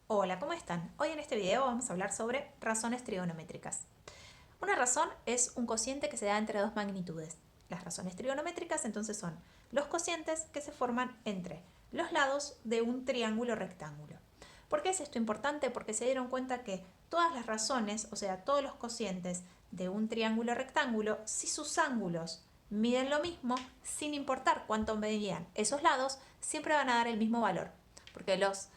Hola, ¿cómo están? Hoy en este video vamos a hablar sobre razones trigonométricas. Una razón es un cociente que se da entre dos magnitudes. Las razones trigonométricas entonces son los cocientes que se forman entre los lados de un triángulo rectángulo. ¿Por qué es esto importante? Porque se dieron cuenta que todas las razones, o sea, todos los cocientes de un triángulo rectángulo, si sus ángulos miden lo mismo, sin importar cuánto medían esos lados, siempre van a dar el mismo valor. Porque los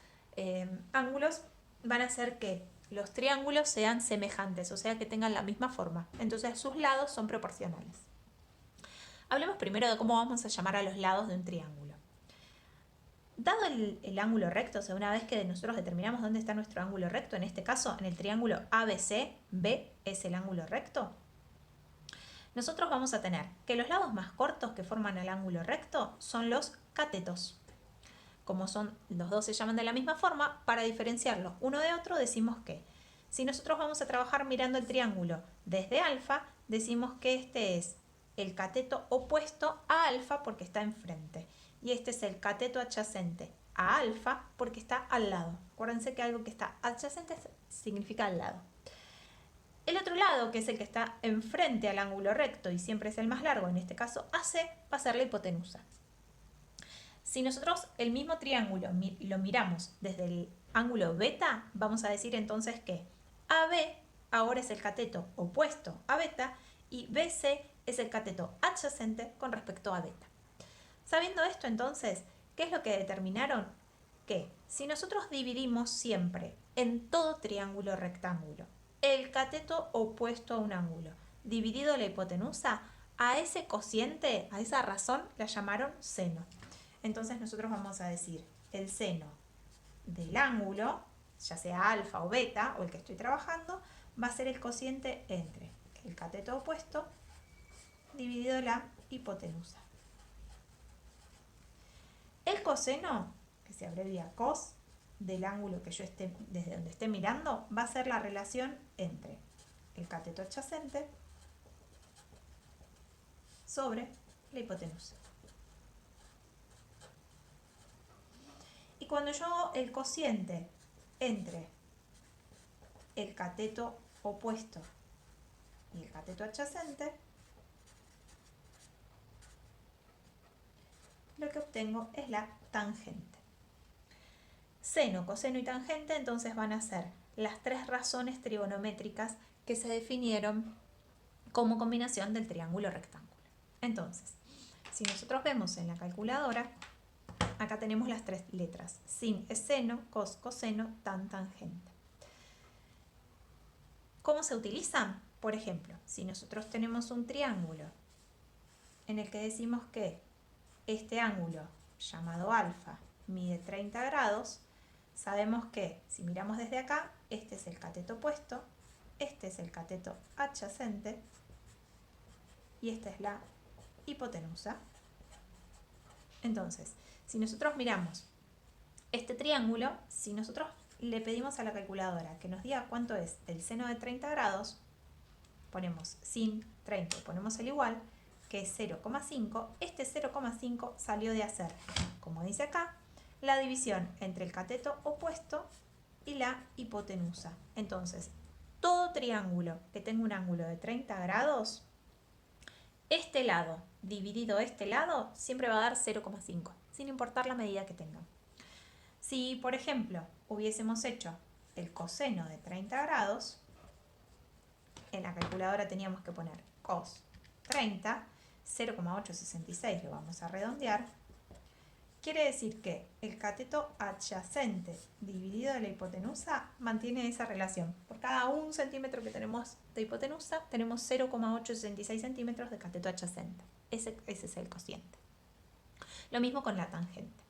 ángulos van a hacer que los triángulos sean semejantes, o sea que tengan la misma forma. Entonces sus lados son proporcionales. Hablemos primero de cómo vamos a llamar a los lados de un triángulo. Dado el ángulo recto, o sea, una vez que nosotros determinamos dónde está nuestro ángulo recto, en este caso en el triángulo ABC, B es el ángulo recto, nosotros vamos a tener que los lados más cortos que forman el ángulo recto son los catetos. Como son los dos se llaman de la misma forma, para diferenciarlos uno de otro decimos que si nosotros vamos a trabajar mirando el triángulo desde alfa, decimos que este es el cateto opuesto a alfa porque está enfrente. Y este es el cateto adyacente a alfa porque está al lado. Acuérdense que algo que está adyacente significa al lado. El otro lado, que es el que está enfrente al ángulo recto y siempre es el más largo, en este caso AC, va a ser la hipotenusa. Si nosotros el mismo triángulo lo miramos desde el ángulo beta, vamos a decir entonces que AB ahora es el cateto opuesto a beta y BC es el cateto adyacente con respecto a beta. Sabiendo esto entonces, ¿qué es lo que determinaron? Que si nosotros dividimos siempre en todo triángulo rectángulo el cateto opuesto a un ángulo dividido la hipotenusa, a ese cociente, a esa razón, la llamaron seno. Entonces nosotros vamos a decir el seno del ángulo, ya sea alfa o beta, o el que estoy trabajando, va a ser el cociente entre el cateto opuesto dividido la hipotenusa. El coseno, que se abrevia cos, del ángulo que yo esté, desde donde esté mirando, va a ser la relación entre el cateto adyacente sobre la hipotenusa. Y cuando yo hago el cociente entre el cateto opuesto y el cateto adyacente, lo que obtengo es la tangente. Seno, coseno y tangente entonces van a ser las tres razones trigonométricas que se definieron como combinación del triángulo rectángulo. Entonces, si nosotros vemos en la calculadora, acá tenemos las tres letras: sin es seno, cos, coseno, tan, tangente. ¿Cómo se utilizan? Por ejemplo, si nosotros tenemos un triángulo en el que decimos que este ángulo llamado alfa mide 30 grados, sabemos que si miramos desde acá, este es el cateto opuesto, este es el cateto adyacente y esta es la hipotenusa. Entonces, si nosotros miramos este triángulo, si nosotros le pedimos a la calculadora que nos diga cuánto es el seno de 30 grados, ponemos sin 30 y ponemos el igual, que es 0,5, este 0,5 salió de hacer, como dice acá, la división entre el cateto opuesto y la hipotenusa. Entonces, todo triángulo que tenga un ángulo de 30 grados, este lado dividido este lado siempre va a dar 0,5, sin importar la medida que tenga. Si, por ejemplo, hubiésemos hecho el coseno de 30 grados, en la calculadora teníamos que poner cos 30, 0,866 lo vamos a redondear. Quiere decir que el cateto adyacente dividido de la hipotenusa mantiene esa relación. Por cada 1 centímetro que tenemos de hipotenusa, tenemos 0,866 centímetros de cateto adyacente. Ese es el cociente. Lo mismo con la tangente.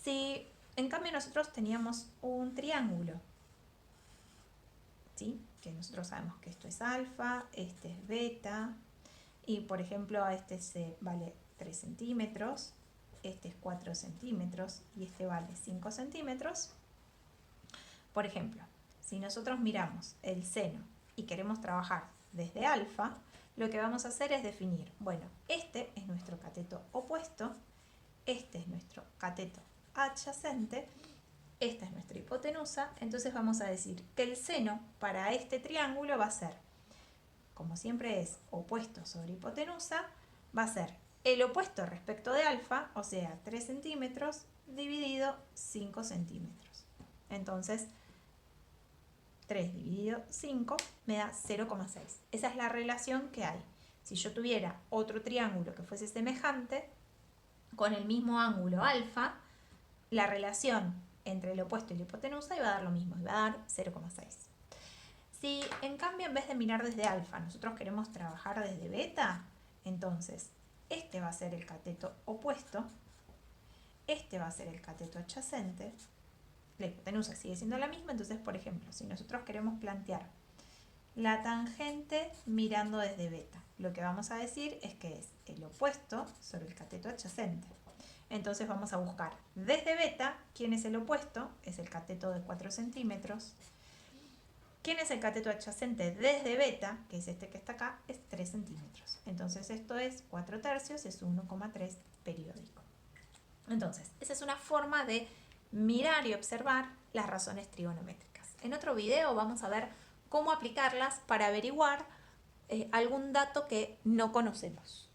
Si en cambio nosotros teníamos un triángulo, ¿sí?, que nosotros sabemos que esto es alfa, este es beta, y por ejemplo a este se vale 3 centímetros, este es 4 centímetros y este vale 5 centímetros. Por ejemplo, si nosotros miramos el seno y queremos trabajar desde alfa, lo que vamos a hacer es definir, bueno, este es nuestro cateto opuesto, este es nuestro cateto adyacente esta es nuestra hipotenusa, entonces vamos a decir que el seno para este triángulo va a ser, como siempre es opuesto sobre hipotenusa, va a ser el opuesto respecto de alfa, o sea, 3 centímetros dividido 5 centímetros. Entonces, 3 dividido 5 me da 0,6. Esa es la relación que hay. Si yo tuviera otro triángulo que fuese semejante, con el mismo ángulo alfa, la relación entre el opuesto y la hipotenusa iba a dar lo mismo, iba a dar 0,6. Si en cambio en vez de mirar desde alfa nosotros queremos trabajar desde beta, entonces este va a ser el cateto opuesto, este va a ser el cateto adyacente, la hipotenusa sigue siendo la misma, entonces por ejemplo, si nosotros queremos plantear la tangente mirando desde beta, lo que vamos a decir es que es el opuesto sobre el cateto adyacente. Entonces vamos a buscar desde beta, ¿quién es el opuesto? Es el cateto de 4 centímetros. ¿Quién es el cateto adyacente desde beta? Que es este que está acá, es 3 centímetros. Entonces esto es 4 tercios, es 1,3 periódico. Entonces, esa es una forma de mirar y observar las razones trigonométricas. En otro video vamos a ver cómo aplicarlas para averiguar algún dato que no conocemos.